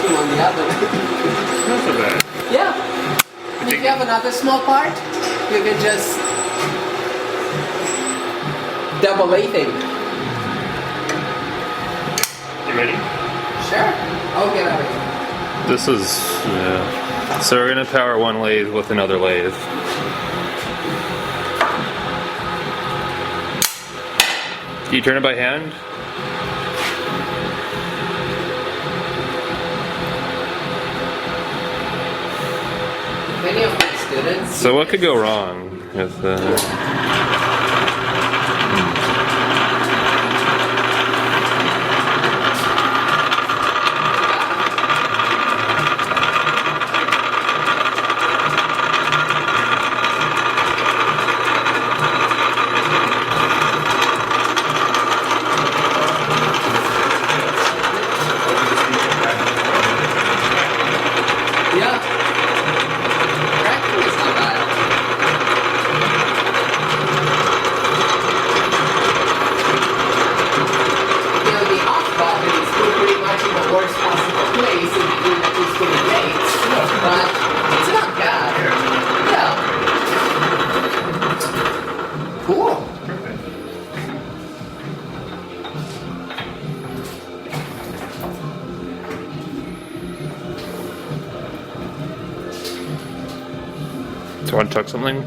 vacuum on the other. Not so bad. Yeah. If you have another small part, you can just double lathing. You ready? Sure. I'll get out of here. This is, so we're gonna power one lathe with another lathe. Do you turn it by hand? Many of my students. So what could go wrong with Yeah. Tracking is not bad. You know, the off button is put pretty much in the worst possible place in between the two spinning plates. But it's not bad. Yeah. Cool. do you want to tuck something?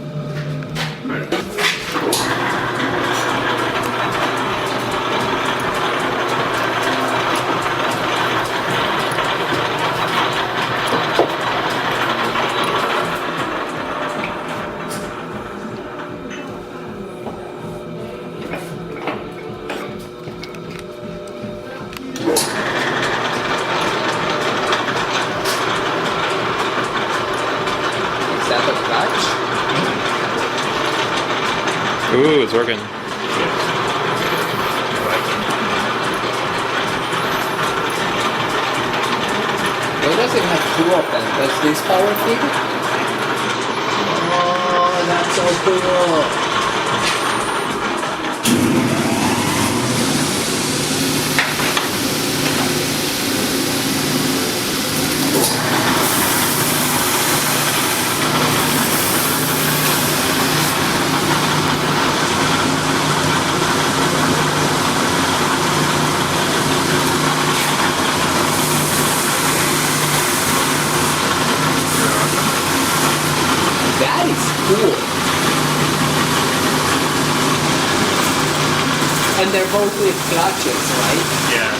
Is that the clutch? Ooh, it's working. Why does it have two of them? Does this power feed? Oh, that's so cool. That is cool. And they're both with clutches, right? Yeah.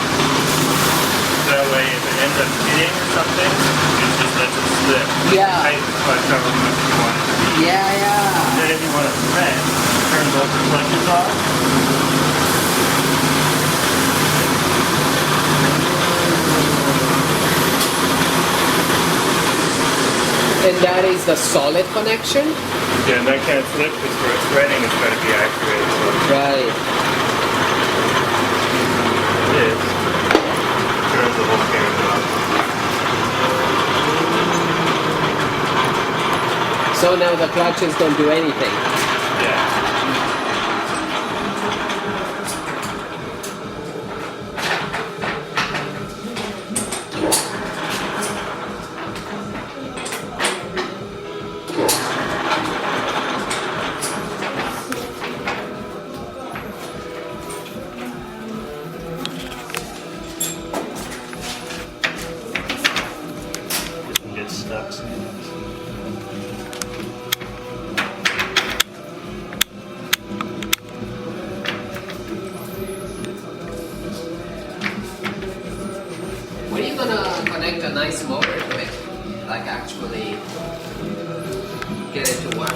That way, if it ends up hitting or something, it just lets it slip. Yeah. Tight the clutch however much you want it to be. Yeah. Then if you want to press, turn both the clutches off. And that is the solid connection? Yeah, and that can't slip because for threading it's got to be accurate. So Right. this turns the whole camera off. So now the clutches don't do anything. Yeah. This one gets stuck sometimes. When are you gonna connect a nice motor to it? Like actually get it to work?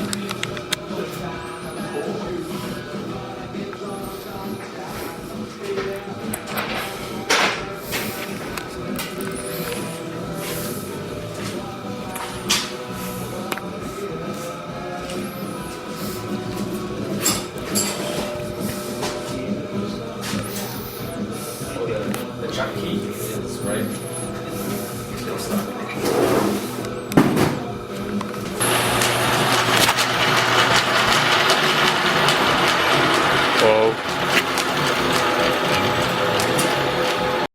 The chuck key is right. Still stuck.